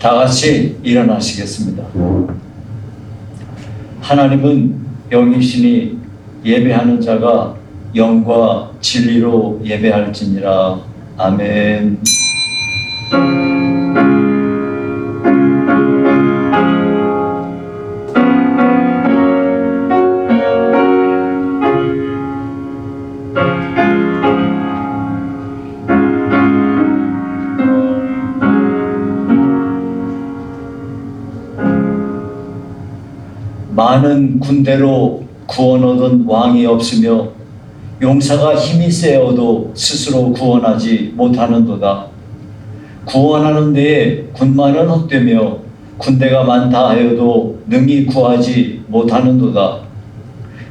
다 같이 일어나시겠습니다. 하나님은 영이시니 예배하는 자가 영과 진리로 예배할지니라. 아멘. 많은 군대로 구원 얻은 왕이 없으며 용사가 힘이 세어도 스스로 구원하지 못하는도다. 구원하는 데에 군마는 헛되며 군대가 많다 하여도 능히 구하지 못하는도다.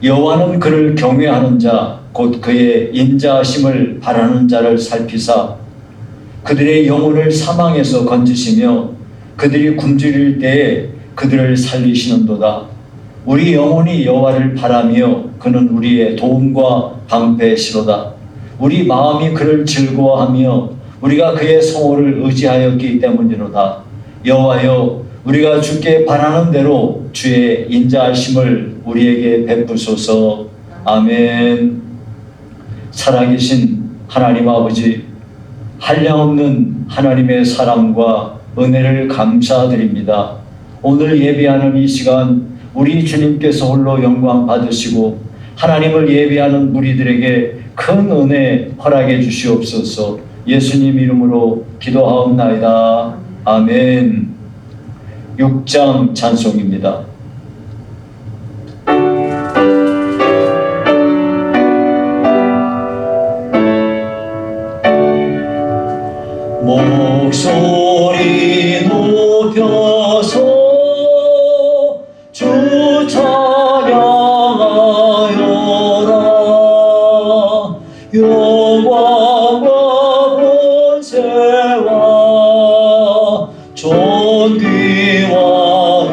여호와는 그를 경외하는 자 곧 그의 인자하심을 바라는 자를 살피사 그들의 영혼을 사망에서 건지시며 그들이 굶주릴 때에 그들을 살리시는도다. 우리 영혼이 여호와를 바라며 그는 우리의 도움과 방패시로다. 우리 마음이 그를 즐거워하며 우리가 그의 성호를 의지하였기 때문이로다. 여호와여, 우리가 주께 바라는 대로 주의 인자하심을 우리에게 베푸소서. 아멘. 살아계신 하나님 아버지, 한량없는 하나님의 사랑과 은혜를 감사드립니다. 오늘 예배하는 이 시간 우리 주님께서 홀로 영광 받으시고 하나님을 예배하는 우리들에게 큰 은혜 허락해 주시옵소서. 예수님 이름으로 기도하옵나이다. 아멘. 6장 찬송입니다. 목소리 높여서 주 찬양하여라. 영광과 권세와 존귀와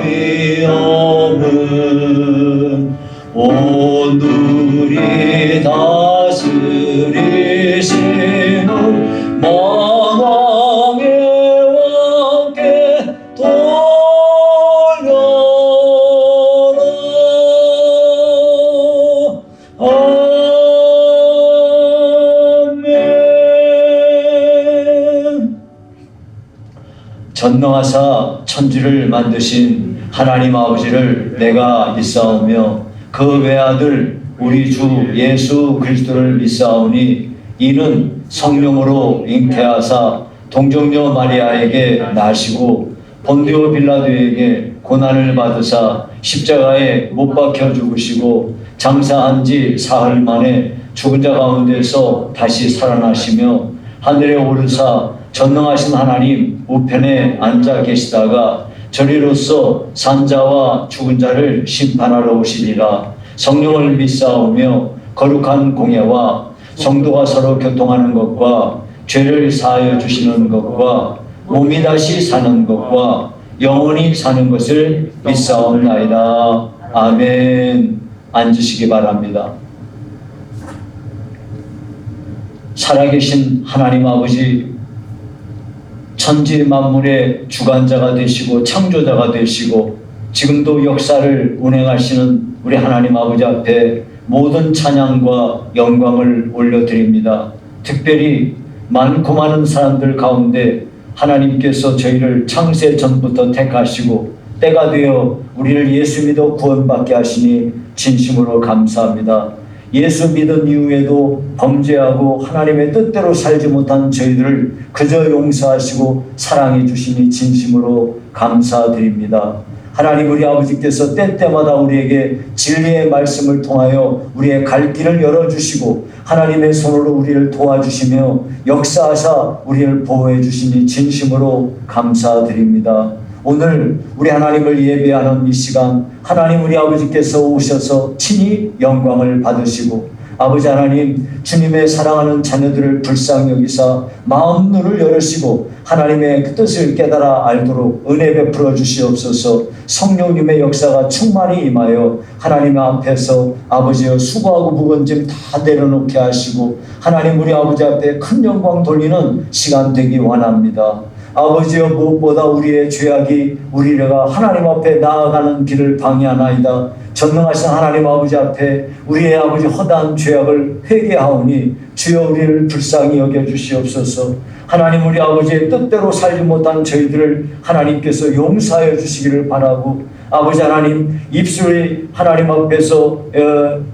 위엄은 온누리 다스리시는 만왕의 왕께 돌려라. 아멘. 전능하사 천지를 만드신 하나님 아버지를 내가 믿사오며 그 외아들 우리 주 예수 그리스도를 믿사오니 이는 성령으로 잉태하사 동정녀 마리아에게 나시고 본디오 빌라도에게 고난을 받으사 십자가에 못 박혀 죽으시고 장사한 지 사흘 만에 죽은 자 가운데서 다시 살아나시며 하늘에 오르사 전능하신 하나님 우편에 앉아 계시다가 저리로서 산자와 죽은 자를 심판하러 오시리라. 성령을 믿사오며 거룩한 공예와 성도가 서로 교통하는 것과 죄를 사하여 주시는 것과 몸이 다시 사는 것과 영원히 사는 것을 믿사옵나이다. 아멘. 앉으시기 바랍니다. 살아계신 하나님 아버지, 천지 만물의 주관자가 되시고 창조자가 되시고 지금도 역사를 운행하시는 우리 하나님 아버지 앞에 모든 찬양과 영광을 올려드립니다. 특별히 많고 많은 사람들 가운데 하나님께서 저희를 창세 전부터 택하시고 때가 되어 우리를 예수 믿어 구원받게 하시니 진심으로 감사합니다. 예수 믿은 이후에도 범죄하고 하나님의 뜻대로 살지 못한 저희들을 그저 용서하시고 사랑해 주시니 진심으로 감사드립니다. 하나님 우리 아버지께서 때때마다 우리에게 진리의 말씀을 통하여 우리의 갈 길을 열어주시고 하나님의 손으로 우리를 도와주시며 역사하사 우리를 보호해 주시니 진심으로 감사드립니다. 오늘 우리 하나님을 예배하는 이 시간 하나님 우리 아버지께서 오셔서 친히 영광을 받으시고 아버지 하나님 주님의 사랑하는 자녀들을 불쌍히 여기사 마음 눈을 열으시고 하나님의 그 뜻을 깨달아 알도록 은혜 베풀어 주시옵소서. 성령님의 역사가 충만히 임하여 하나님 앞에서 아버지여 수고하고 무거운 짐 다 내려놓게 하시고 하나님 우리 아버지 앞에 큰 영광 돌리는 시간 되기 원합니다. 아버지여, 무엇보다 우리의 죄악이 우리가 하나님 앞에 나아가는 길을 방해하나이다. 전능하신 하나님 아버지 앞에 우리의 아버지 허다한 죄악을 회개하오니 주여 우리를 불쌍히 여겨주시옵소서. 하나님, 우리 아버지의 뜻대로 살지 못한 저희들을 하나님께서 용서하여 주시기를 바라고, 아버지 하나님, 입술이 하나님 앞에서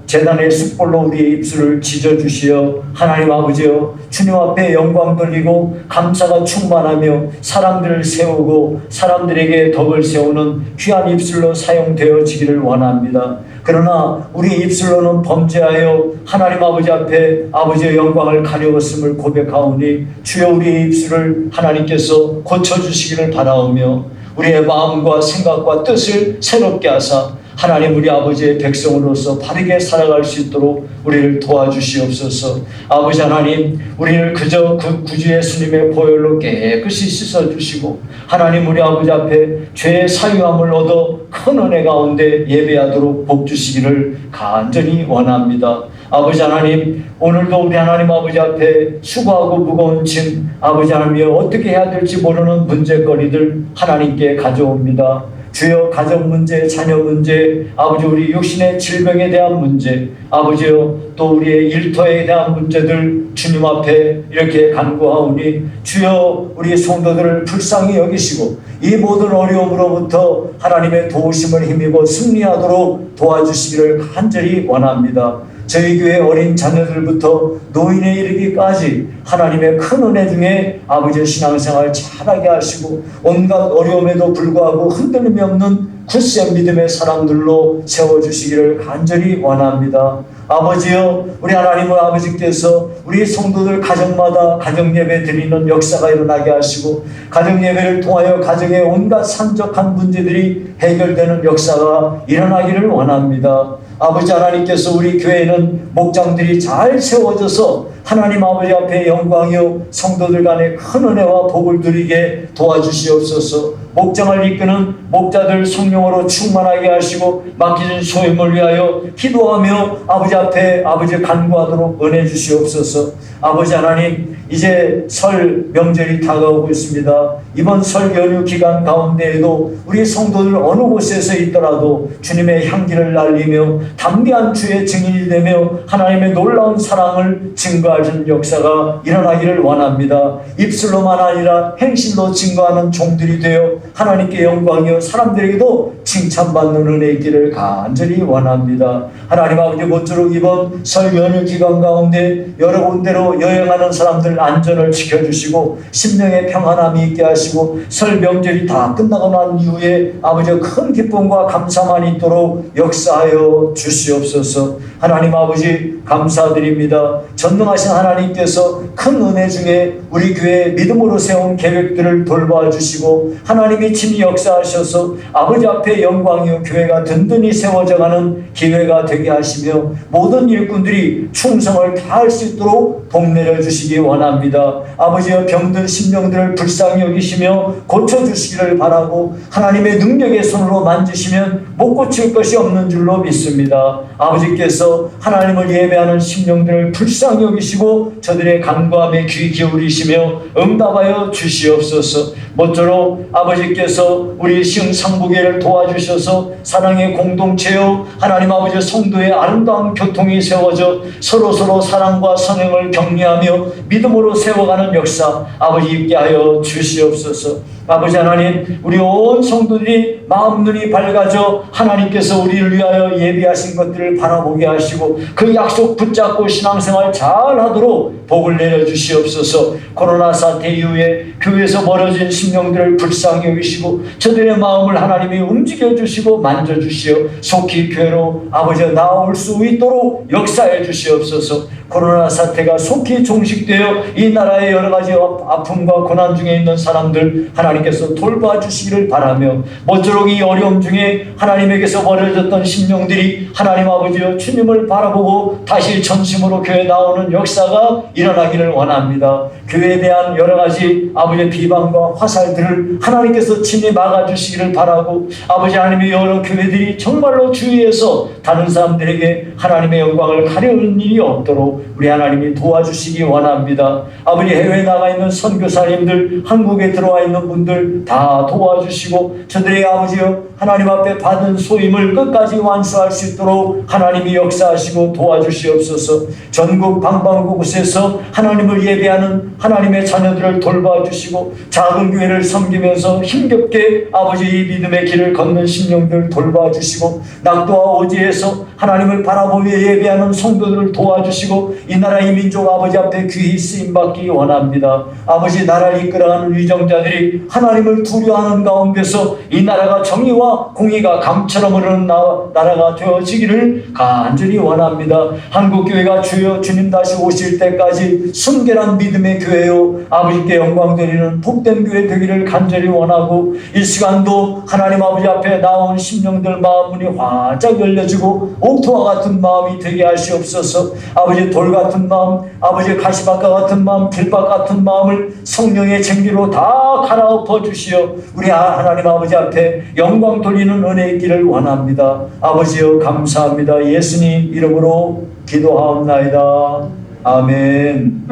제단의 숯불로 우리의 입술을 지져주시어 하나님 아버지여, 주님 앞에 영광 돌리고 감사가 충만하며 사람들을 세우고 사람들에게 덕을 세우는 귀한 입술로 사용되어지기를 원합니다. 그러나 우리 입술로는 범죄하여 하나님 아버지 앞에 아버지의 영광을 가려웠음을 고백하오니 주여 우리의 입술을 하나님께서 고쳐주시기를 바라오며 우리의 마음과 생각과 뜻을 새롭게 하사 하나님 우리 아버지의 백성으로서 바르게 살아갈 수 있도록 우리를 도와주시옵소서. 아버지 하나님, 우리를 그저 그 구주 예수님의 보혈로 깨끗이 씻어주시고 하나님 우리 아버지 앞에 죄의 사유함을 얻어 큰 은혜 가운데 예배하도록 복 주시기를 간절히 원합니다. 아버지 하나님, 오늘도 우리 하나님 아버지 앞에 수고하고 무거운 짐, 아버지 하나님이여 어떻게 해야 될지 모르는 문제거리들 하나님께 가져옵니다. 주여, 가정 문제, 자녀 문제, 아버지 우리 육신의 질병에 대한 문제, 아버지여 또 우리의 일터에 대한 문제들 주님 앞에 이렇게 간구하오니 주여 우리 성도들을 불쌍히 여기시고 이 모든 어려움으로부터 하나님의 도우심을 힘입어 승리하도록 도와주시기를 간절히 원합니다. 저희 교회 어린 자녀들부터 노인에 이르기까지 하나님의 큰 은혜 중에 아버지의 신앙생활 잘하게 하시고 온갖 어려움에도 불구하고 흔들림이 없는 굳센 믿음의 사람들로 세워주시기를 간절히 원합니다. 아버지여, 우리 하나님의 아버지께서 우리 성도들 가정마다 가정예배 드리는 역사가 일어나게 하시고 가정예배를 통하여 가정의 온갖 산적한 문제들이 해결되는 역사가 일어나기를 원합니다. 아버지 하나님께서 우리 교회는 목장들이 잘 세워져서 하나님 아버지 앞에 영광이요 성도들 간에 큰 은혜와 복을 누리게 도와주시옵소서. 목장을 이끄는 목자들 성령으로 충만하게 하시고 맡기는 소임을 위하여 기도하며 아버지 앞에 아버지 간구하도록 은혜 주시옵소서. 아버지 하나님, 이제 설 명절이 다가오고 있습니다. 이번 설 연휴 기간 가운데에도 우리 성도들 어느 곳에서 있더라도 주님의 향기를 날리며 담대한 주의 증인이 되며 하나님의 놀라운 사랑을 증거하는 역사가 일어나기를 원합니다. 입술로만 아니라 행실로 증거하는 종들이 되어 하나님께 영광이요 사람들에게도 칭찬받는 은혜 있기를 간절히 원합니다. 하나님 아버지, 모쪼록 이번 설 연휴 기간 가운데 여러 군데로 여행하는 사람들 안전을 지켜주시고 심령의 평안함이 있게 하시고 설 명절이 다 끝나고 난 이후에 아버지의 큰 기쁨과 감사만 있도록 역사하여 주시옵소서. 하나님 아버지, 감사드립니다. 전능하신 하나님께서 큰 은혜 중에 우리 교회에 믿음으로 세운 계획들을 돌봐 주시고 하나님이 친히 역사하셔서 아버지 앞에 영광이요 교회가 든든히 세워져가는 기회가 되게 하시며 모든 일꾼들이 충성을 다할 수 있도록 복 내려 주시기 원합니다. 아버지여, 병든 심령들을 불쌍히 여기시며 고쳐주시기를 바라고 하나님의 능력의 손으로 만지시면 못 고칠 것이 없는 줄로 믿습니다. 아버지께서 하나님을 예배하는 심령들을 불쌍히 여기시고 저들의 간구함에 귀 기울이시며 응답하여 주시옵소서. 모쪼록 아버지께서 우리 시흥상부교회를 도와주셔서 사랑의 공동체요 하나님 아버지 성도의 아름다운 교통이 세워져 서로서로 사랑과 선행을 격려하며 믿음으로 세워가는 역사 아버지 있게 하여 주시옵소서. 아버지 하나님, 우리 온 성도들이 마음 눈이 밝아져 하나님께서 우리를 위하여 예비하신 것들을 바라보게 하시고 그 약속 붙잡고 신앙생활 잘하도록 복을 내려주시옵소서. 코로나 사태 이후에 교회에서 멀어진 심령들을 불쌍히 여기시고 저들의 마음을 하나님이 움직여주시고 만져주시어 속히 교회로 아버지 나올 수 있도록 역사해 주시옵소서. 코로나 사태가 속히 종식되어 이 나라의 여러 가지 아픔과 고난 중에 있는 사람들 하나님께서 돌봐주시기를 바라며 모쪼록 이 어려움 중에 하나님에게서 버려졌던 심령들이 하나님 아버지여 주님을 바라보고 다시 전심으로 교회에 나오는 역사가 일어나기를 원합니다. 교회에 대한 여러 가지 아버지의 비방과 화살들을 하나님께서 친히 막아주시기를 바라고, 아버지 하나님의 여러 교회들이 정말로 주위에서 다른 사람들에게 하나님의 영광을 가려는 일이 없도록 우리 하나님이 도와주시기 원합니다. 아버지 해외에 나가 있는 선교사님들, 한국에 들어와 있는 분들 다 도와주시고 저들의 아버지여 하나님 앞에 받은 소임을 끝까지 완수할 수 있도록 하나님이 역사하시고 도와주시옵소서. 전국 방방곳곳에서 하나님을 예배하는 하나님의 자녀들을 돌봐주시고 작은 교회를 섬기면서 힘겹게 아버지 이 믿음의 길을 걷는 심령들 돌봐주시고 낙도와 오지에서 하나님을 바라보며 예배하는 성도들을 도와주시고 이 나라 이 민족 아버지 앞에 귀히 쓰임받기 원합니다. 아버지 나라를 이끌어가는 위정자들이 하나님을 두려워하는 가운데서 이 나라가 정의와 공의가 강처럼 흐르는 나라가 되어지기를 간절히 원합니다. 한국교회가 주여 주님 다시 오실 때까지 순결한 믿음의 교회요 아버지께 영광 드리는 복된 교회 되기를 간절히 원하고, 이 시간도 하나님 아버지 앞에 나온 심령들 마음문이 활짝 열려지고 옥토와 같은 마음이 되게 하시옵소서. 아버지 돌 같은 마음, 아버지 가시밭과 같은 마음, 길밭 같은 마음을 성령의 쟁기로 다 갈아엎어 주시어 우리 하나님 아버지 앞에 영광 돌리는 은혜 있기를 원합니다. 아버지여 감사합니다. 예수님 이름으로 기도하옵나이다. 아멘.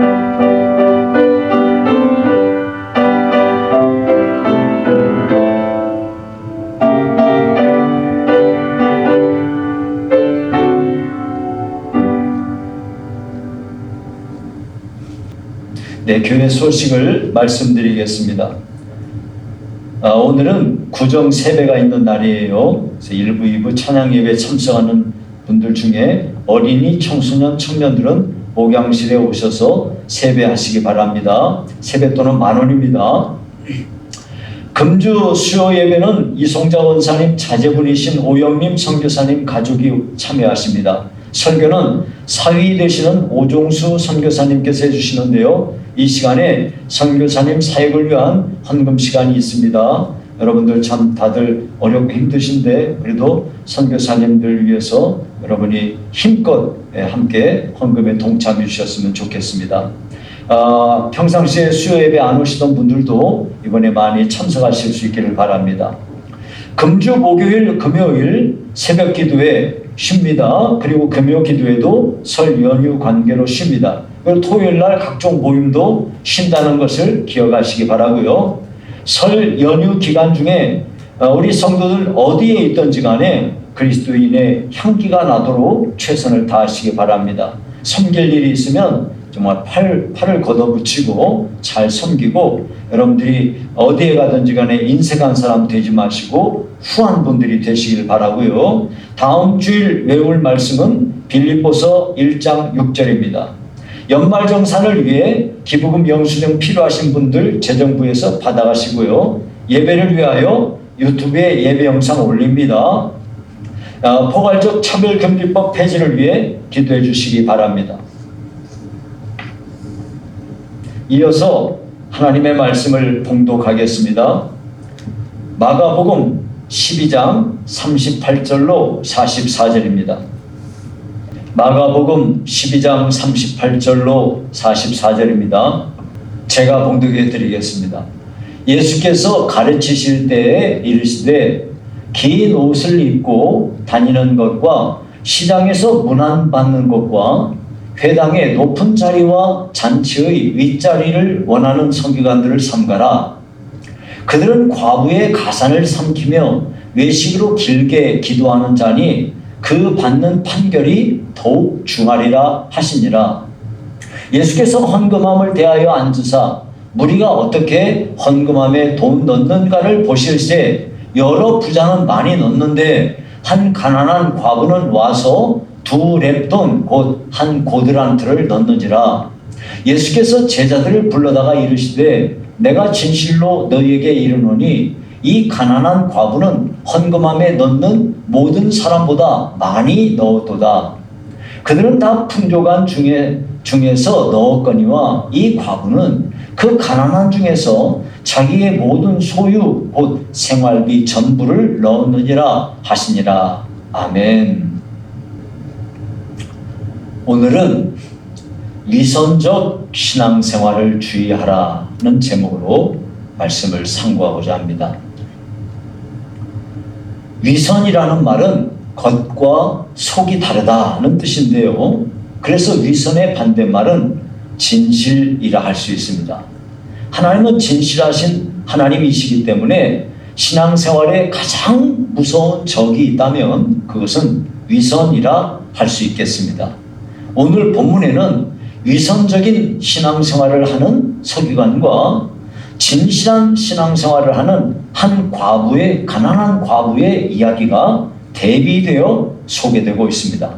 네, 교회 소식을 말씀드리겠습니다. 오늘은 구정 세배가 있는 날이에요. 그래서 1부, 2부 찬양 예배에 참석하는 분들 중에 어린이, 청소년, 청년들은 목양실에 오셔서 세배하시기 바랍니다. 세뱃돈은 10,000원입니다. 금주 수요 예배는 이송자 원사님 자제분이신 오영림 선교사님 가족이 참여하십니다. 설교는 사위 되시는 오종수 선교사님께서 해주시는데요. 이 시간에 선교사님 사역을 위한 헌금 시간이 있습니다. 여러분들 참 다들 어렵고 힘드신데 그래도 선교사님들 위해서 여러분이 힘껏 함께 헌금에 동참해 주셨으면 좋겠습니다. 평상시에 수요 예배 안 오시던 분들도 이번에 많이 참석하실 수 있기를 바랍니다. 금주 목요일 금요일 새벽 기도에 쉽니다. 그리고 금요 기도에도 설 연휴 관계로 쉽니다. 그리고 토요일 날 각종 모임도 쉰다는 것을 기억하시기 바라고요. 설 연휴 기간 중에 우리 성도들 어디에 있든지 간에 그리스도인의 향기가 나도록 최선을 다하시기 바랍니다. 섬길 일이 있으면 정말 팔을 걷어붙이고 잘 섬기고, 여러분들이 어디에 가든지 간에 인색한 사람 되지 마시고 후한 분들이 되시길 바라고요. 다음 주일 외울 말씀은 빌립보서 1장 6절입니다. 연말정산을 위해 기부금 영수증 필요하신 분들 재정부에서 받아가시고요. 예배를 위하여 유튜브에 예배 영상 올립니다. 포괄적 차별금지법 폐지를 위해 기도해 주시기 바랍니다. 이어서 하나님의 말씀을 봉독하겠습니다. 마가복음 12장 38절로 44절입니다. 마가복음 12장 38절로 44절입니다. 제가 봉독해 드리겠습니다. 예수께서 가르치실 때에 이르시되 긴 옷을 입고 다니는 것과 시장에서 문안받는 것과 회당의 높은 자리와 잔치의 윗자리를 원하는 선교관들을 삼가라. 그들은 과부의 가산을 삼키며 외식으로 길게 기도하는 자니 그 받는 판결이 더욱 중하리라 하시니라. 예수께서 헌금함을 대하여 앉으사 무리가 어떻게 헌금함에 돈 넣는가를 보실세 여러 부자는 많이 넣는데 한 가난한 과부는 와서 2렙돈 곧 한 고드란트를 넣는지라. 예수께서 제자들을 불러다가 이르시되 내가 진실로 너희에게 이르노니 이 가난한 과부는 헌금함에 넣는 모든 사람보다 많이 넣었도다. 그들은 다 풍족한 중에서 넣었거니와 이 과부는 그 가난한 중에서 자기의 모든 소유 곧 생활비 전부를 넣었느니라 하시니라. 아멘. 오늘은 위선적 신앙생활을 주의하라는 제목으로 말씀을 상고하고자 합니다. 위선이라는 말은 겉과 속이 다르다는 뜻인데요. 그래서 위선의 반대말은 진실이라 할 수 있습니다. 하나님은 진실하신 하나님이시기 때문에 신앙생활에 가장 무서운 적이 있다면 그것은 위선이라 할 수 있겠습니다. 오늘 본문에는 위선적인 신앙생활을 하는 서기관과 진실한 신앙생활을 하는 한 과부의, 가난한 과부의 이야기가 대비되어 소개되고 있습니다.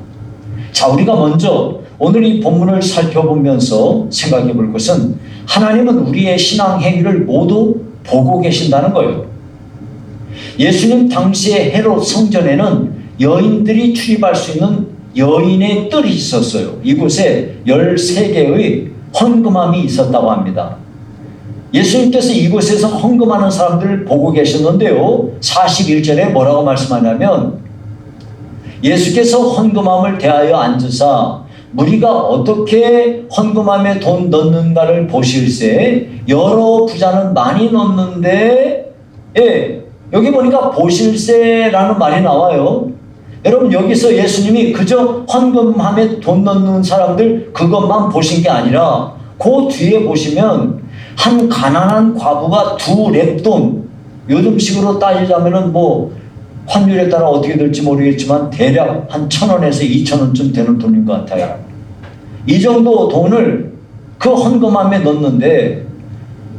자, 우리가 먼저 오늘 이 본문을 살펴보면서 생각해 볼 것은 하나님은 우리의 신앙 행위를 모두 보고 계신다는 거예요. 예수님 당시의 헤롯 성전에는 여인들이 출입할 수 있는 여인의 뜰이 있었어요. 이곳에 13개의 헌금함이 있었다고 합니다. 예수님께서 이곳에서 헌금하는 사람들을 보고 계셨는데요. 41절에 뭐라고 말씀하냐면 예수께서 헌금함을 대하여 앉으사 무리가 어떻게 헌금함에 돈 넣는가를 보실세 여러 부자는 많이 넣는데 여기 보니까 보실세라는 말이 나와요. 여러분 여기서 예수님이 그저 헌금함에 돈 넣는 사람들 그것만 보신 게 아니라 그 뒤에 보시면 한 가난한 과부가 2렙돈, 요즘식으로 따지자면은 뭐 환율에 따라 어떻게 될지 모르겠지만 대략 한 1,000원에서 2,000원쯤 되는 돈인 것 같아요. 이 정도 돈을 그 헌금함에 넣는데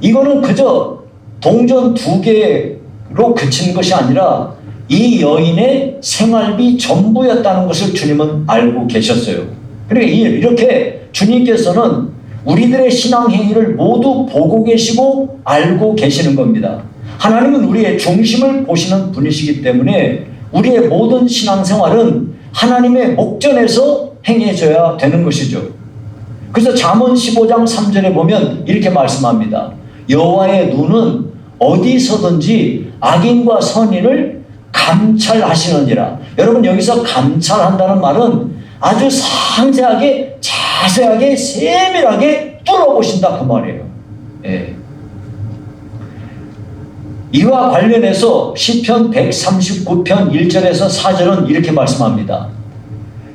이거는 그저 동전 2개로 그친 것이 아니라 이 여인의 생활비 전부였다는 것을 주님은 알고 계셨어요. 그러니까 이렇게 주님께서는 우리들의 신앙 행위를 모두 보고 계시고 알고 계시는 겁니다. 하나님은 우리의 중심을 보시는 분이시기 때문에 우리의 모든 신앙생활은 하나님의 목전에서 행해져야 되는 것이죠. 그래서 잠언 15장 3절에 보면 이렇게 말씀합니다. 여호와의 눈은 어디서든지 악인과 선인을 감찰하시느니라. 여러분 여기서 감찰한다는 말은 아주 상세하게 자세하게 세밀하게 뚫어보신다 그 말이에요. 이와 관련해서 시편 139편 1절에서 4절은 이렇게 말씀합니다.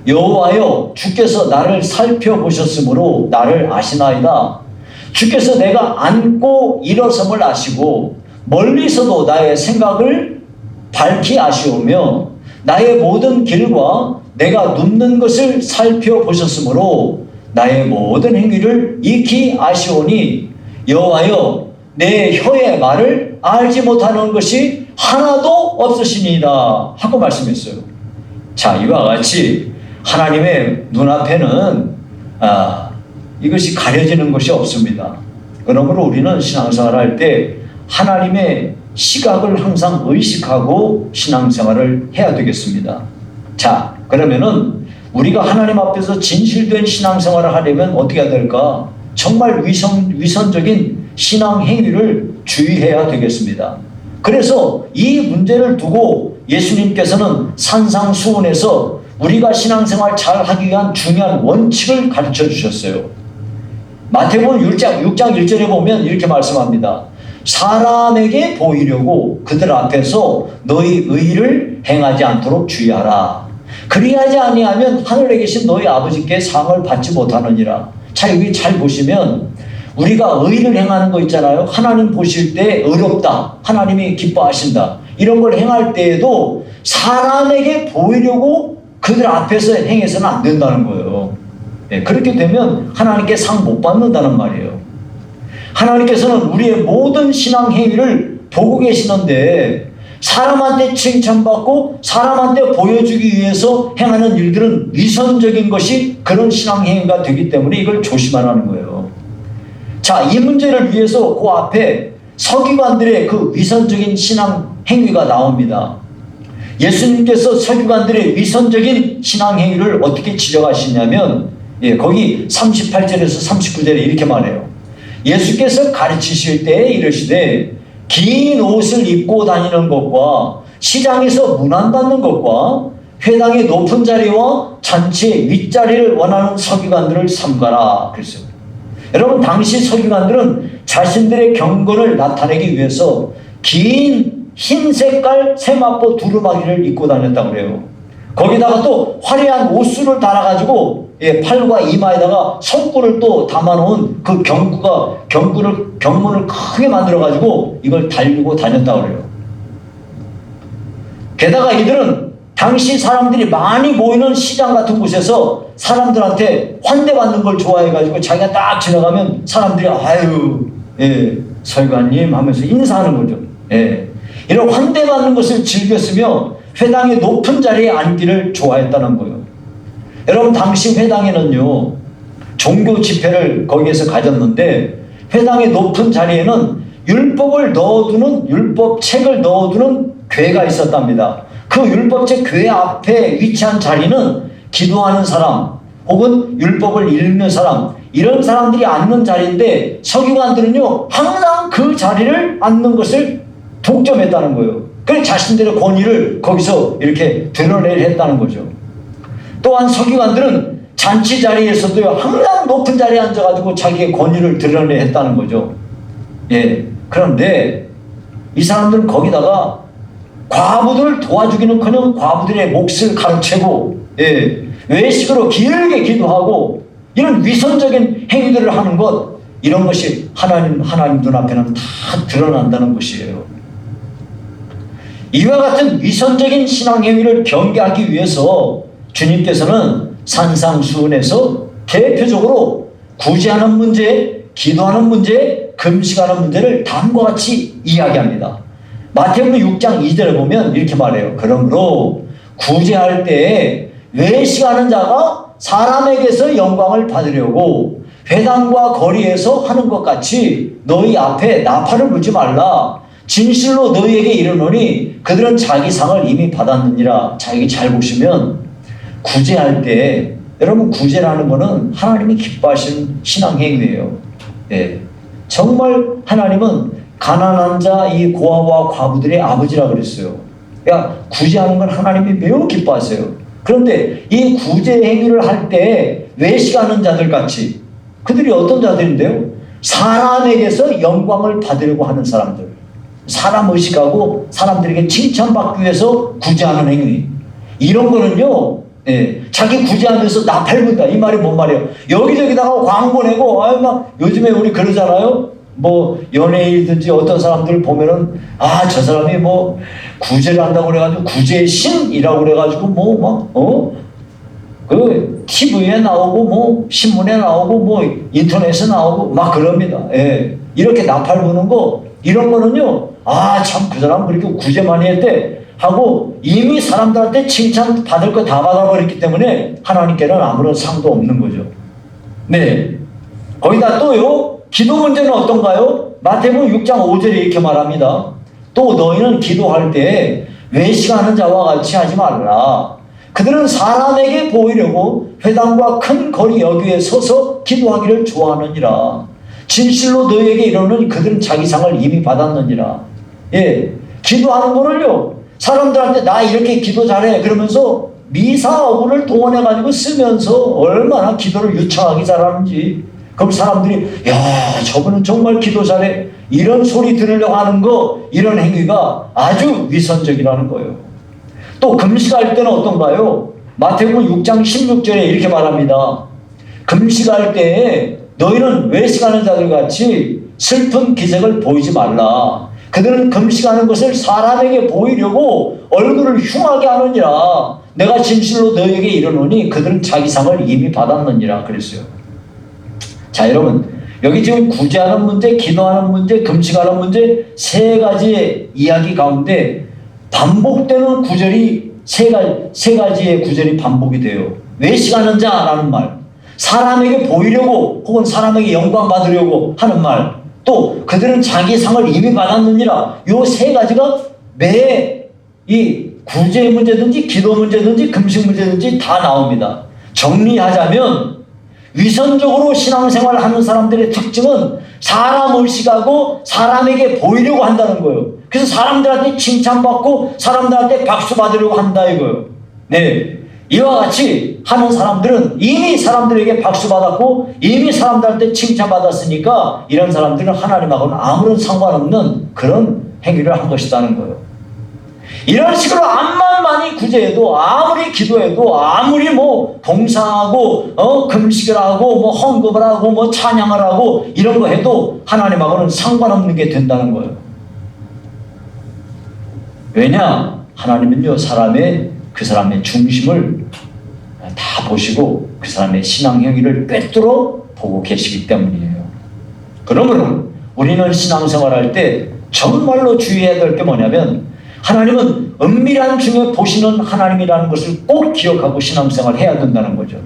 여호와여 주께서 나를 살펴보셨으므로 나를 아시나이다. 주께서 내가 앉고 일어섬을 아시고 멀리서도 나의 생각을 밝히 아시오며 나의 모든 길과 내가 눕는 것을 살펴보셨으므로 나의 모든 행위를 익히 아시오니 여호와여 내 혀의 말을 알지 못하는 것이 하나도 없으시니이다 하고 말씀했어요. 자, 이와 같이 하나님의 눈앞에는 이것이 가려지는 것이 없습니다. 그러므로 우리는 신앙생활을 할 때 하나님의 시각을 항상 의식하고 신앙생활을 해야 되겠습니다. 자, 그러면은 우리가 하나님 앞에서 진실된 신앙생활을 하려면 어떻게 해야 될까? 정말 위선적인 신앙 행위를 주의해야 되겠습니다. 그래서 이 문제를 두고 예수님께서는 산상수훈에서 우리가 신앙생활 잘 하기 위한 중요한 원칙을 가르쳐 주셨어요. 마태복음 6장 1절에 보면 이렇게 말씀합니다. 사람에게 보이려고 그들 앞에서 너희 의를 행하지 않도록 주의하라. 그리하지 아니하면 하늘에 계신 너희 아버지께 상을 받지 못하느니라. 자, 여기 잘 보시면 우리가 의를 행하는 거 있잖아요. 하나님 보실 때 의롭다. 하나님이 기뻐하신다. 이런 걸 행할 때에도 사람에게 보이려고 그들 앞에서 행해서는 안 된다는 거예요. 그렇게 되면 하나님께 상 못 받는다는 말이에요. 하나님께서는 우리의 모든 신앙 행위를 보고 계시는데 사람한테 칭찬받고 사람한테 보여주기 위해서 행하는 일들은 위선적인 것이 그런 신앙 행위가 되기 때문에 이걸 조심하라는 거예요. 자, 이 문제를 위해서 그 앞에 서기관들의 그 위선적인 신앙 행위가 나옵니다. 예수님께서 서기관들의 위선적인 신앙 행위를 어떻게 지적하시냐면 거기 38절에서 39절에 이렇게 말해요. 예수께서 가르치실 때에 이르시되 긴 옷을 입고 다니는 것과 시장에서 문안받는 것과 회당의 높은 자리와 잔치의 윗자리를 원하는 서기관들을 삼가라 그랬어요. 여러분, 당시 서기관들은 자신들의 경건을 나타내기 위해서 긴 흰 색깔 세마포 두루마기를 입고 다녔다고 그래요. 거기다가 또 화려한 옷수를 달아가지고 팔과 이마에다가 석구를 또 담아놓은 그 경문을 크게 만들어가지고 이걸 달고 다녔다고 그래요. 게다가 이들은 당시 사람들이 많이 모이는 시장 같은 곳에서 사람들한테 환대받는 걸 좋아해가지고 자기가 딱 지나가면 사람들이 아유, 서기관님 하면서 인사하는 거죠. 이런 환대받는 것을 즐겼으며 회당의 높은 자리에 앉기를 좋아했다는 거예요. 여러분, 당시 회당에는요, 종교 집회를 거기에서 가졌는데 회당의 높은 자리에는 율법을 넣어두는, 율법책을 넣어두는 궤가 있었답니다. 그 율법책 궤 앞에 위치한 자리는 기도하는 사람 혹은 율법을 읽는 사람, 이런 사람들이 앉는 자리인데 서기관들은요 항상 그 자리를 앉는 것을 독점했다는 거예요. 그래서 자신들의 권위를 거기서 이렇게 드러내려 했다는 거죠. 또한 서기관들은 잔치 자리에서도요 항상 높은 자리에 앉아가지고 자기의 권위를 드러내려 했다는 거죠. 그런데 이 사람들은 거기다가 과부들을 도와주기는커녕 과부들의 몫을 가로채고 외식으로 길게 기도하고 이런 위선적인 행위들을 하는 것, 이런 것이 하나님 눈앞에는 다 드러난다는 것이에요. 이와 같은 위선적인 신앙 행위를 경계하기 위해서 주님께서는 산상수훈에서 대표적으로 구제하는 문제, 기도하는 문제, 금식하는 문제를 다음과 같이 이야기합니다. 마태복음 6장 2절에 보면 이렇게 말해요. 그러므로 구제할 때에 외식하는 자가 사람에게서 영광을 받으려고 회당과 거리에서 하는 것 같이 너희 앞에 나팔을 불지 말라. 진실로 너희에게 이르노니 그들은 자기 상을 이미 받았느니라. 자, 여기 잘 보시면 구제할 때, 여러분, 구제라는 것은 하나님이 기뻐하시는 신앙행위예요. 정말 하나님은 가난한 자, 이 고아와 과부들의 아버지라 그랬어요. 그러니까 구제하는 건 하나님이 매우 기뻐하세요. 그런데 이 구제 행위를 할 때 외식하는 자들 같이, 그들이 어떤 자들인데요? 사람에게서 영광을 받으려고 하는 사람들, 사람 의식하고 사람들에게 칭찬받기 위해서 구제하는 행위, 이런 거는요 자기 구제하면서 나팔 분다, 이 말이 뭔 말이에요? 여기저기다가 광고 내고, 막 요즘에 우리 그러잖아요. 뭐 연예인이든지 어떤 사람들을 보면은 저 사람이 뭐 구제를 한다고 그래가지고 구제의 신이라고 그래가지고 그 TV에 나오고 뭐 신문에 나오고 뭐 인터넷에 나오고 막 그럽니다. 이렇게 나팔 부는 거, 이런 거는요 참 그 사람 그렇게 구제 많이 했대 하고 이미 사람들한테 칭찬 받을 거 다 받아버렸기 때문에 하나님께는 아무런 상도 없는 거죠. 거기다 또요, 기도 문제는 어떤가요? 마태복음 6장 5절에 이렇게 말합니다. 또 너희는 기도할 때 외식하는 자와 같이 하지 말라. 그들은 사람에게 보이려고 회당과 큰 거리 여기에 서서 기도하기를 좋아하느니라. 진실로 너희에게 이르노니 그들은 자기 상을 이미 받았느니라. 기도하는 거를요, 사람들한테 나 이렇게 기도 잘해 그러면서 미사 어구를 동원해가지고 쓰면서 얼마나 기도를 유창하게 잘하는지, 그럼 사람들이 저분은 정말 기도 잘해, 이런 소리 들으려고 하는 거, 이런 행위가 아주 위선적이라는 거예요. 또 금식할 때는 어떤가요? 마태복음 6장 16절에 이렇게 말합니다. 금식할 때에 너희는 외식하는 자들 같이 슬픈 기색을 보이지 말라. 그들은 금식하는 것을 사람에게 보이려고 얼굴을 흉하게 하느니라. 내가 진실로 너희에게 이르노니 그들은 자기 상을 이미 받았느니라 그랬어요. 자, 여러분, 여기 지금 구제하는 문제, 기도하는 문제, 금식하는 문제, 세 가지의 이야기 가운데 반복되는 구절이 세 가지의 구절이 반복이 돼요. 외식하는 자라는 말, 사람에게 보이려고 혹은 사람에게 영광 받으려고 하는 말, 또 그들은 자기 상을 이미 받았느니라. 요 세 가지가 매 이 구제 문제든지 기도 문제든지 금식 문제든지 다 나옵니다. 정리하자면 위선적으로 신앙생활을 하는 사람들의 특징은 사람 의식하고 사람에게 보이려고 한다는 거예요. 그래서 사람들한테 칭찬받고 사람들한테 박수 받으려고 한다 이거예요. 네. 이와 같이 하는 사람들은 이미 사람들에게 박수받았고 이미 사람들한테 칭찬받았으니까 이런 사람들은 하나님하고는 아무런 상관없는 그런 행위를 한 것이라는 거예요. 이런 식으로 암만 많이 구제해도 아무리 기도해도 아무리 뭐 봉사하고 금식을 하고 뭐 헌금을 하고 뭐 찬양을 하고 이런 거 해도 하나님하고는 상관없는 게 된다는 거예요. 왜냐? 하나님은요 그 사람의 중심을 다 보시고 그 사람의 신앙 행위를 꿰뚫어 보고 계시기 때문이에요. 그러므로 우리는 신앙생활할 때 정말로 주의해야 될 게 뭐냐면 하나님은 은밀한 중에 보시는 하나님이라는 것을 꼭 기억하고 신앙생활 해야 된다는 거죠.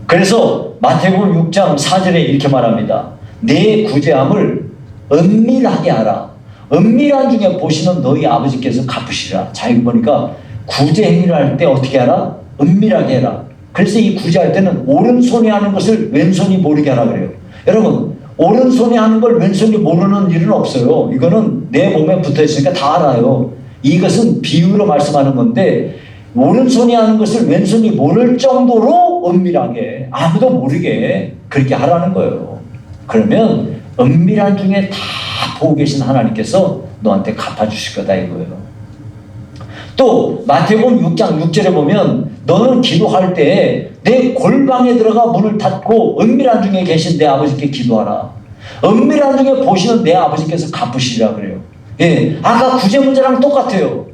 그래서 마태복음 6장 4절에 이렇게 말합니다. 내 구제함을 은밀하게 하라. 은밀한 중에 보시는 너희 아버지께서 갚으시라. 자, 이거 보니까 구제 행위를 할 때 어떻게 하라? 은밀하게 해라. 그래서 이 구제할 때는 오른손이 하는 것을 왼손이 모르게 하라 그래요. 여러분, 오른손이 하는 걸 왼손이 모르는 일은 없어요. 이거는 내 몸에 붙어 있으니까 다 알아요. 이것은 비유로 말씀하는 건데 오른손이 하는 것을 왼손이 모를 정도로 은밀하게 아무도 모르게 그렇게 하라는 거예요. 그러면 은밀한 중에 다 보고 계신 하나님께서 너한테 갚아주실 거다 이거예요. 또 마태복음 6장 6절에 보면 너는 기도할 때 내 골방에 들어가 문을 닫고 은밀한 중에 계신 내 아버지께 기도하라. 은밀한 중에 보시는 내 아버지께서 갚으시리라 그래요. 예, 아까 구제 문제랑 똑같아요.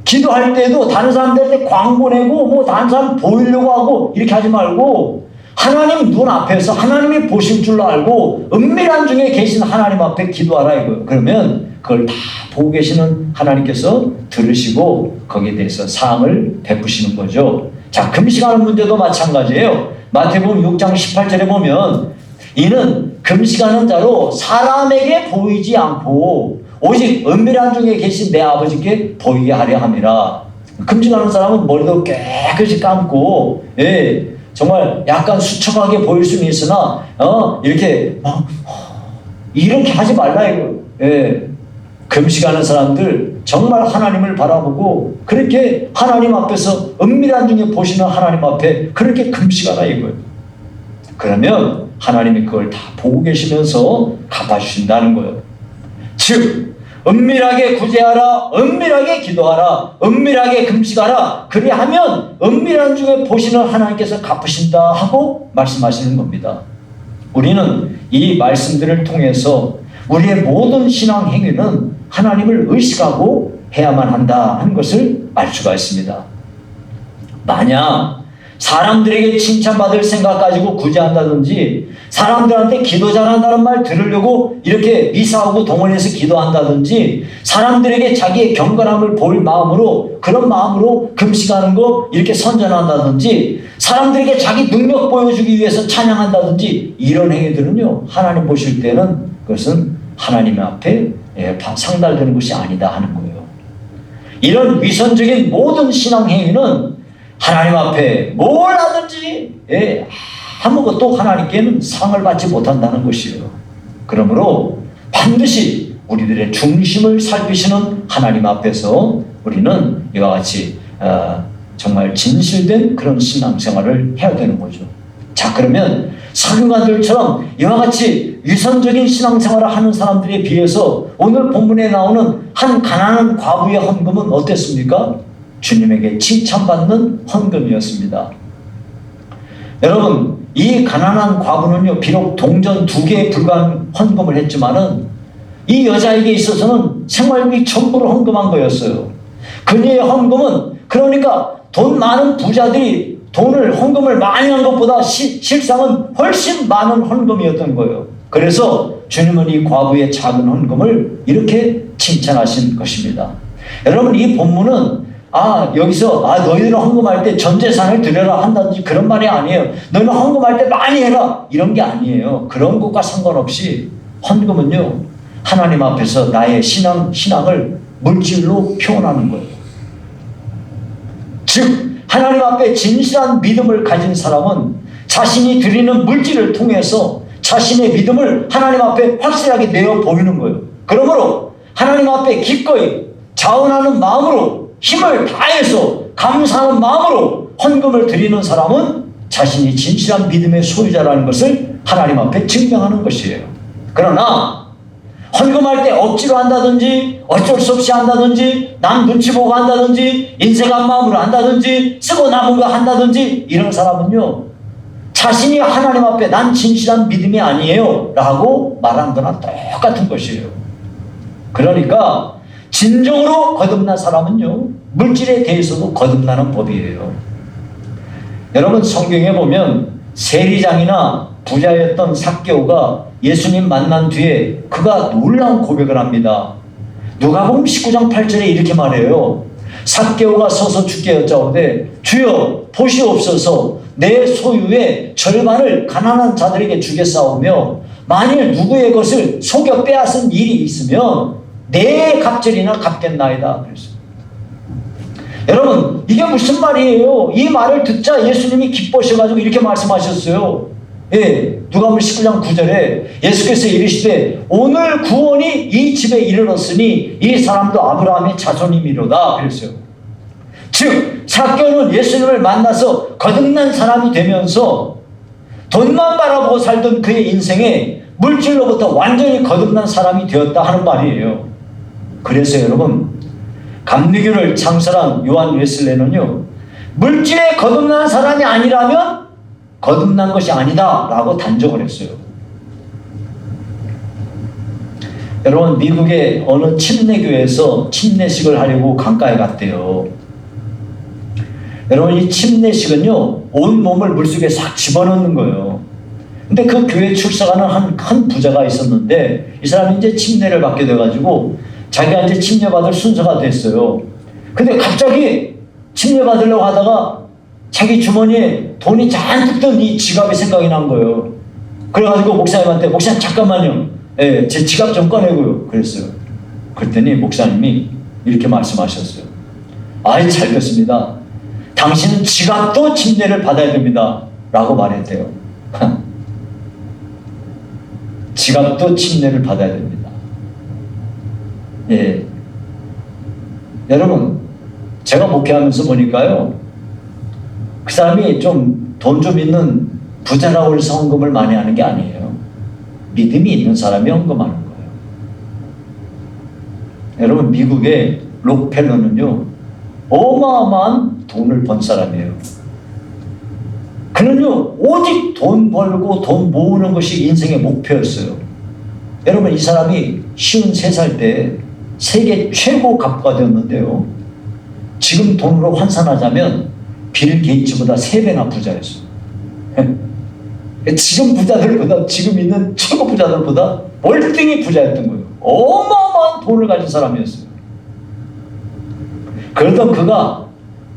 기도할 때도 다른 사람들한테 광고 내고 뭐 다른 사람 보이려고 하고 이렇게 하지 말고 하나님 눈 앞에서 하나님이 보실 줄로 알고 은밀한 중에 계신 하나님 앞에 기도하라 이거예요. 그러면 그걸 다 보고 계시는 하나님께서 들으시고 거기에 대해서 사항을 베푸시는 거죠. 자, 금식하는 문제도 마찬가지예요. 마태복음 6장 18절에 보면 이는 금식하는 자로 사람에게 보이지 않고 오직 은밀한 중에 계신 내 아버지께 보이게 하려 함이라. 금식하는 사람은 머리도 깨끗이 감고 예, 정말 약간 수척하게 보일 수는 있으나 이렇게 막 이렇게 하지 말라 이거. 예. 금식하는 사람들 정말 하나님을 바라보고 그렇게 하나님 앞에서 은밀한 중에 보시는 하나님 앞에 그렇게 금식하라 이거예요. 그러면 하나님이 그걸 다 보고 계시면서 갚아주신다는 거예요. 즉 은밀하게 구제하라, 은밀하게 기도하라, 은밀하게 금식하라. 그리하면 은밀한 중에 보시는 하나님께서 갚으신다 하고 말씀하시는 겁니다. 우리는 이 말씀들을 통해서 우리의 모든 신앙 행위는 하나님을 의식하고 해야만 한다 하는 것을 알 수가 있습니다. 만약 사람들에게 칭찬받을 생각 가지고 구제한다든지 사람들한테 기도 잘한다는 말 들으려고 이렇게 미사하고 동원해서 기도한다든지 사람들에게 자기의 경건함을 보일 마음으로 그런 마음으로 금식하는 거 이렇게 선전한다든지 사람들에게 자기 능력 보여주기 위해서 찬양한다든지 이런 행위들은요 하나님 보실 때는 그것은 하나님 앞에 상달되는 것이 아니다 하는 거예요. 이런 위선적인 모든 신앙 행위는 하나님 앞에 뭘 하든지 아무것도 하나님께는 상을 받지 못한다는 것이에요. 그러므로 반드시 우리들의 중심을 살피시는 하나님 앞에서 우리는 이와 같이 정말 진실된 그런 신앙생활을 해야 되는 거죠. 자, 그러면 사교관들처럼 이와 같이 위선적인 신앙생활을 하는 사람들에 비해서 오늘 본문에 나오는 한 가난한 과부의 헌금은 어땠습니까? 주님에게 칭찬받는 헌금이었습니다. 여러분, 이 가난한 과부는요 비록 동전 2개에 불과한 헌금을 했지만은 이 여자에게 있어서는 생활비 전부를 헌금한 거였어요. 그녀의 헌금은 그러니까 돈 많은 부자들이 돈을 헌금을 많이 한 것보다 실상은 훨씬 많은 헌금이었던 거예요. 그래서 주님은 이 과부의 작은 헌금을 이렇게 칭찬하신 것입니다. 여러분, 이 본문은 여기서 너희들은 헌금할 때 전 재산을 드려라 한다든지 그런 말이 아니에요. 너희는 헌금할 때 많이 해라 이런 게 아니에요. 그런 것과 상관없이 헌금은요 하나님 앞에서 나의 신앙을 물질로 표현하는 거예요. 즉 하나님 앞에 진실한 믿음을 가진 사람은 자신이 드리는 물질을 통해서 자신의 믿음을 하나님 앞에 확실하게 내어 보이는 거예요. 그러므로 하나님 앞에 기꺼이 자원하는 마음으로 힘을 다해서 감사하는 마음으로 헌금을 드리는 사람은 자신이 진실한 믿음의 소유자라는 것을 하나님 앞에 증명하는 것이에요. 그러나 헌금할 때 억지로 한다든지 어쩔 수 없이 한다든지 남 눈치 보고 한다든지 인색한 마음으로 한다든지 쓰고 남은 거 한다든지 이런 사람은요, 자신이 하나님 앞에 난 진실한 믿음이 아니에요 라고 말하는 거나 똑같은 것이에요. 그러니까 진정으로 거듭난 사람은요, 물질에 대해서도 거듭나는 법이에요. 여러분, 성경에 보면 세리장이나 부자였던 삭개오가 예수님 만난 뒤에 그가 놀라운 고백을 합니다. 누가복음 19장 8절에 이렇게 말해요. 삭개오가 서서 주께 여짜오되 주여 보시옵소서, 내 소유의 절반을 가난한 자들에게 주겠사오며 만일 누구의 것을 속여 빼앗은 일이 있으면 내 갑절이나 갚겠나이다. 그랬어요. 여러분, 이게 무슨 말이에요? 이 말을 듣자 예수님이 기뻐하셔가지고 이렇게 말씀하셨어요. 예, 누가복음 19장 9절에 예수께서 이르시되 오늘 구원이 이 집에 이르렀으니 이 사람도 아브라함의 자손이미로다. 그랬어요. 즉 삭개오는 예수님을 만나서 거듭난 사람이 되면서 돈만 바라보고 살던 그의 인생에 물질로부터 완전히 거듭난 사람이 되었다 하는 말이에요. 그래서 여러분, 감리교를 창설한 요한 웨슬레는요, 물질에 거듭난 사람이 아니라면 거듭난 것이 아니다 라고 단정을 했어요. 여러분, 미국의 어느 침례교회에서 침례식을 하려고 강가에 갔대요. 여러분, 이 침례식은요, 온 몸을 물속에 싹 집어넣는 거예요. 근데 그 교회 출석하는 한 부자가 있었는데 이 사람이 이제 침례를 받게 돼가지고 자기가 이제 침례받을 순서가 됐어요. 근데 갑자기 침례받으려고 하다가 자기 주머니에 돈이 잔뜩 든 이 지갑이 생각이 난 거예요. 그래가지고 목사님한테, 목사님 잠깐만요, 예, 제 지갑 좀 꺼내고요. 그랬어요. 그랬더니 목사님이 이렇게 말씀하셨어요. 아이, 잘 됐습니다. 당신은 지갑도 침례를 받아야 됩니다 라고 말했대요. 지갑도 침례를 받아야 됩니다. 예, 여러분, 제가 목회하면서 보니까요, 그 사람이 좀 돈 좀 있는 부자라고 해서 헌금을 많이 하는 게 아니에요. 믿음이 있는 사람이 헌금하는 거예요. 여러분, 미국의 록펠러는요, 어마어마한 돈을 번 사람이에요. 그는요, 오직 돈 벌고 돈 모으는 것이 인생의 목표였어요. 여러분, 이 사람이 53살 때 세계 최고 갑부가 되었는데요, 지금 돈으로 환산하자면 빌 게이츠보다 3배나 부자였어요. 지금 부자들보다, 지금 있는 최고 부자들보다 월등히 부자였던 거예요. 어마어마한 돈을 가진 사람이었어요. 그러던 그가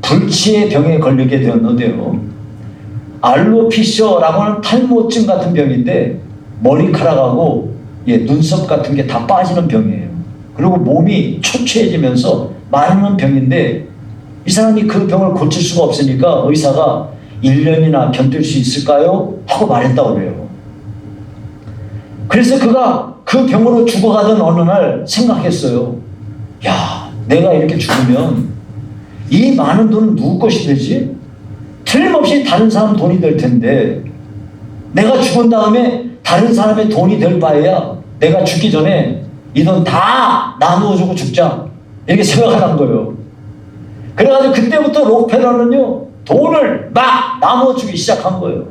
불치의 병에 걸리게 되었는데요, 알로피셔라고 하는 탈모증 같은 병인데 머리카락하고 눈썹 같은 게 다 빠지는 병이에요. 그리고 몸이 초췌해지면서 마르는 병인데 이 사람이 그 병을 고칠 수가 없으니까 의사가 1년이나 견딜 수 있을까요? 하고 말했다고 그래요. 그래서 그가 그 병으로 죽어가던 어느 날 생각했어요. 야, 내가 이렇게 죽으면 이 많은 돈은 누구 것이 되지? 틀림없이 다른 사람 돈이 될 텐데 내가 죽은 다음에 다른 사람의 돈이 될 바에야 내가 죽기 전에 이 돈 다 나누어주고 죽자, 이렇게 생각을 한 거예요. 그래가지고 그때부터 록펠러는요, 돈을 막 나누어주기 시작한 거예요.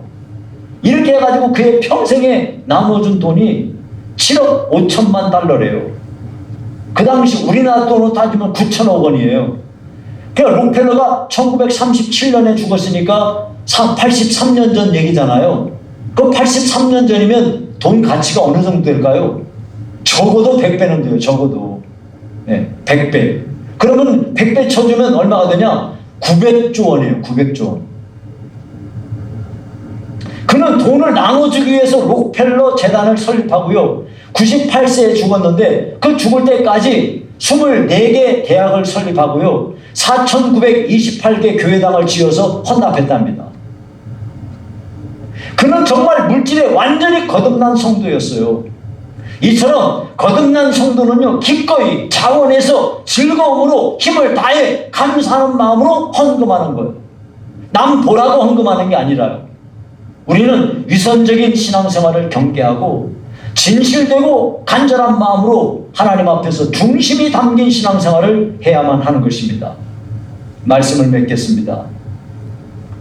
이렇게 해가지고 그의 평생에 나누어준 돈이 7억 5천만 달러래요. 그 당시 우리나라 돈으로 따지면 9천억 원이에요. 그러니까 록펠러가 1937년에 죽었으니까 83년 전 얘기잖아요. 그럼 83년 전이면 돈 가치가 어느 정도 될까요? 적어도 100배는 돼요. 적어도. 네, 100배. 그러면 100배 쳐주면 얼마가 되냐? 900조 원이에요. 900조 원. 그는 돈을 나눠주기 위해서 록펠러 재단을 설립하고요, 98세에 죽었는데 그 죽을 때까지 24개 대학을 설립하고요, 4,928개 교회당을 지어서 헌납했답니다. 그는 정말 물질에 완전히 거듭난 성도였어요. 이처럼 거듭난 성도는요, 기꺼이 자원해서 즐거움으로 힘을 다해 감사하는 마음으로 헌금하는 거예요. 남 보라고 헌금하는 게 아니라요. 우리는 위선적인 신앙생활을 경계하고 진실되고 간절한 마음으로 하나님 앞에서 중심이 담긴 신앙생활을 해야만 하는 것입니다. 말씀을 맺겠습니다.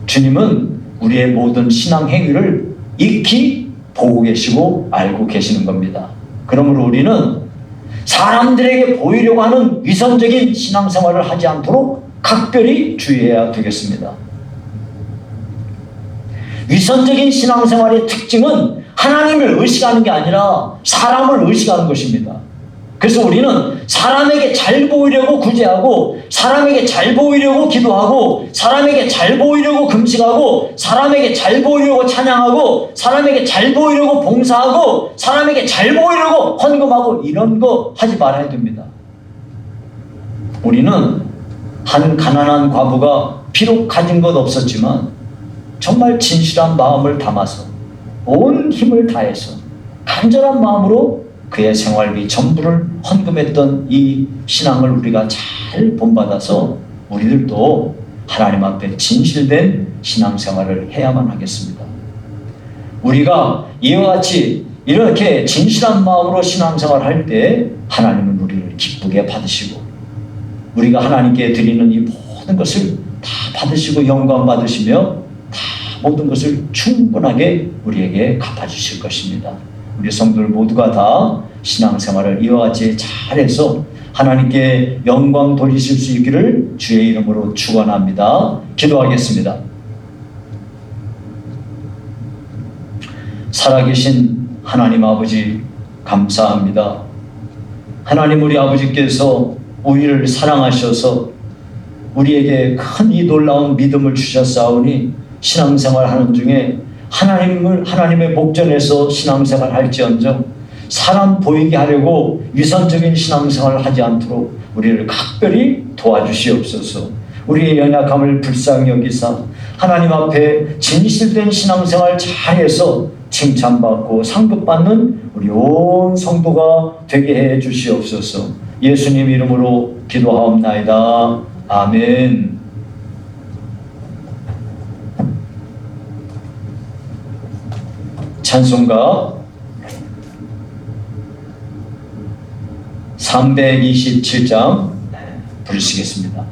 주님은 우리의 모든 신앙 행위를 익히 보고 계시고 알고 계시는 겁니다. 그러므로 우리는 사람들에게 보이려고 하는 위선적인 신앙생활을 하지 않도록 각별히 주의해야 되겠습니다. 위선적인 신앙생활의 특징은 하나님을 의식하는 게 아니라 사람을 의식하는 것입니다. 그래서 우리는 사람에게 잘 보이려고 구제하고, 사람에게 잘 보이려고 기도하고, 사람에게 잘 보이려고 금식하고, 사람에게 잘 보이려고 찬양하고, 사람에게 잘 보이려고 봉사하고, 사람에게 잘 보이려고 헌금하고, 이런 거 하지 말아야 됩니다. 우리는 한 가난한 과부가 비록 가진 것 없었지만 정말 진실한 마음을 담아서 온 힘을 다해서 간절한 마음으로 그의 생활비 전부를 헌금했던 이 신앙을 우리가 잘 본받아서 우리들도 하나님 앞에 진실된 신앙생활을 해야만 하겠습니다. 우리가 이와 같이 이렇게 진실한 마음으로 신앙생활을 할 때 하나님은 우리를 기쁘게 받으시고, 우리가 하나님께 드리는 이 모든 것을 다 받으시고 영광 받으시며 다 모든 것을 충분하게 우리에게 갚아주실 것입니다. 우리 성도들 모두가 다 신앙생활을 이와 같이 잘해서 하나님께 영광 돌리실 수 있기를 주의 이름으로 축원합니다. 기도하겠습니다. 살아계신 하나님 아버지 감사합니다. 하나님, 우리 아버지께서 우리를 사랑하셔서 우리에게 큰 이 놀라운 믿음을 주셨사오니 신앙생활 하는 중에 하나님의 목전에서 신앙생활 할지언정 사람 보이게 하려고 위선적인 신앙생활을 하지 않도록 우리를 각별히 도와주시옵소서. 우리의 연약함을 불쌍히 여기사 하나님 앞에 진실된 신앙생활 잘해서 칭찬받고 상급받는 우리 온 성도가 되게 해 주시옵소서. 예수님 이름으로 기도하옵나이다. 아멘. 찬송가 327장 부르시겠습니다.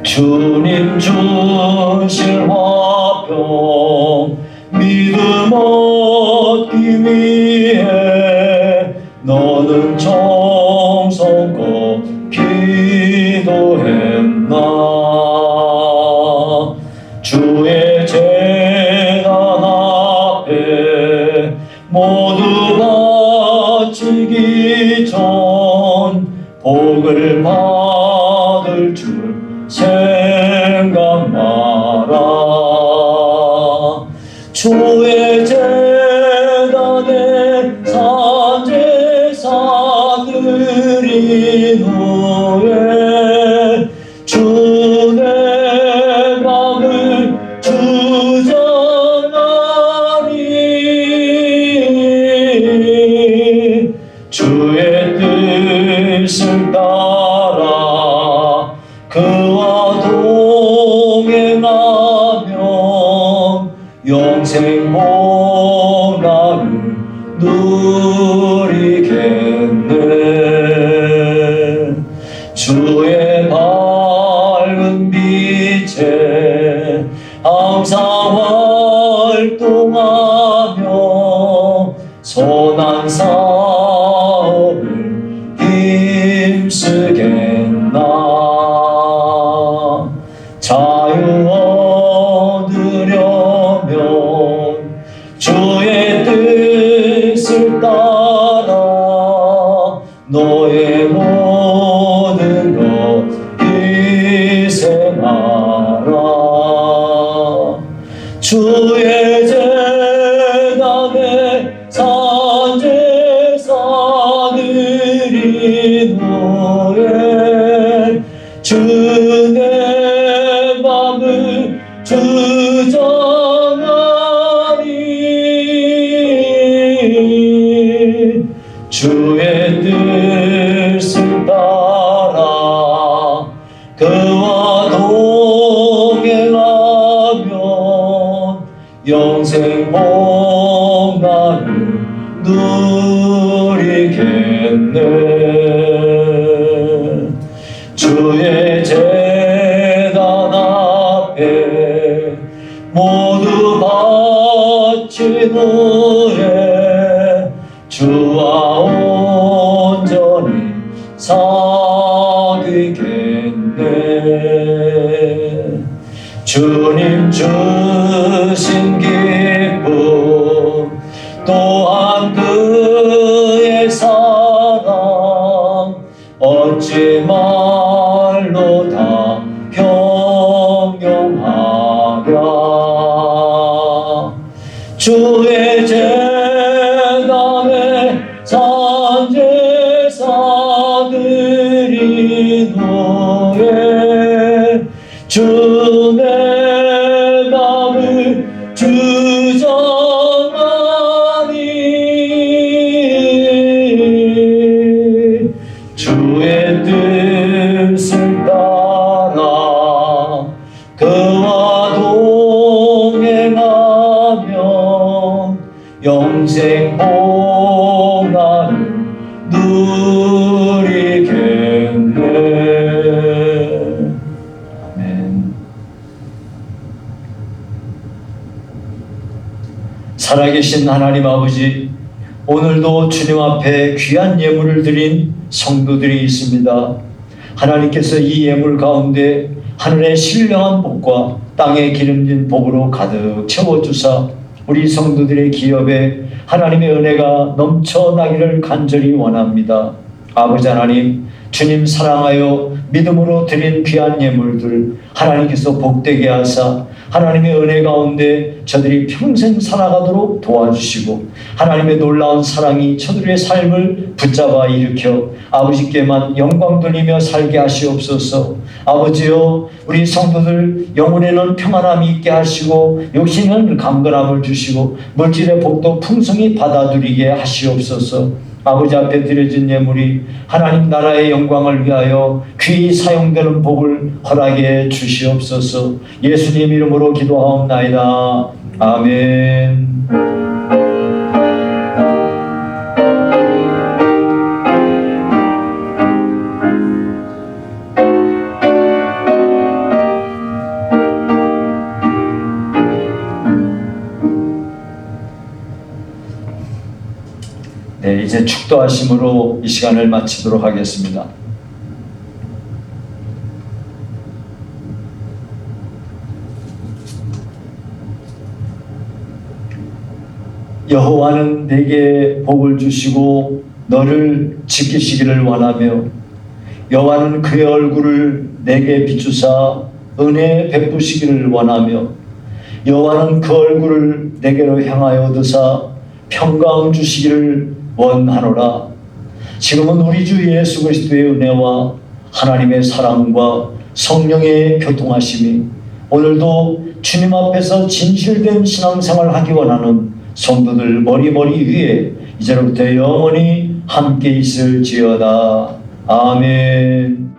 주님 주실 화평 믿음 얻기 위해 너는 정성껏 기도했나. 주의 제단 앞에 모두 바치기 전 복을 받을 줄 생각 마라. 주의 제단에 산제사들이 후에 주의 맘을 주장하니 주의 뜻을 따라 그와 동행하며 영생 복락을 누리겠네. 주의 밝은 빛에 항상 활동하며 선한 사업을 힘쓰겠나. 자유 얻으려면 주의 뜻을 따라 너의 모든 것 희생하라. 주의 제단에 산제사들이 후에 주내 영생 복날을 누리겠네. 주의 제단 앞에 모두 바친 후에 주와 온전히 사귀겠네. 주님 주신 기쁨 또한 그의 사랑 어찌 말로 다 형용하랴. 주의 제단에 산제사 드린 후에 주 내 맘을 주장하니 주의 뜻을 따라 그와 동행하며 영생 복날을 누리겠네. 아멘. 살아계신 하나님 아버지, 오늘도 주님 앞에 귀한 예물을 드린 성도들이 있습니다. 하나님께서 이 예물 가운데 하늘의 신령한 복과 땅에 기름진 복으로 가득 채워주사 우리 성도들의 기업에 하나님의 은혜가 넘쳐나기를 간절히 원합니다. 아버지 하나님, 주님 사랑하여 믿음으로 드린 귀한 예물들 하나님께서 복되게 하사 하나님의 은혜 가운데 저들이 평생 살아가도록 도와주시고 하나님의 놀라운 사랑이 저들의 삶을 붙잡아 일으켜 아버지께만 영광 돌리며 살게 하시옵소서. 아버지여, 우리 성도들 영혼에는 평안함이 있게 하시고 육신은 강건함을 주시고 물질의 복도 풍성히 받아들이게 하시옵소서. 아버지 앞에 드려진 예물이 하나님 나라의 영광을 위하여 귀히 사용되는 복을 허락해 주시옵소서. 예수님 이름으로 기도하옵나이다. 아멘. 네, 이제 축도하심으로 이 시간을 마치도록 하겠습니다. 여호와는 내게 복을 주시고 너를 지키시기를 원하며 여호와는 그의 얼굴을 내게 비추사 은혜 베푸시기를 원하며 여호와는 그 얼굴을 내게로 향하여 드사 평강 주시기를 원하노라. 지금은 우리 주 예수 그리스도의 은혜와 하나님의 사랑과 성령의 교통하심이 오늘도 주님 앞에서 진실된 신앙생활을 하기 원하는 성도들 머리 위에 이제로부터 영원히 함께 있을지어다. 아멘.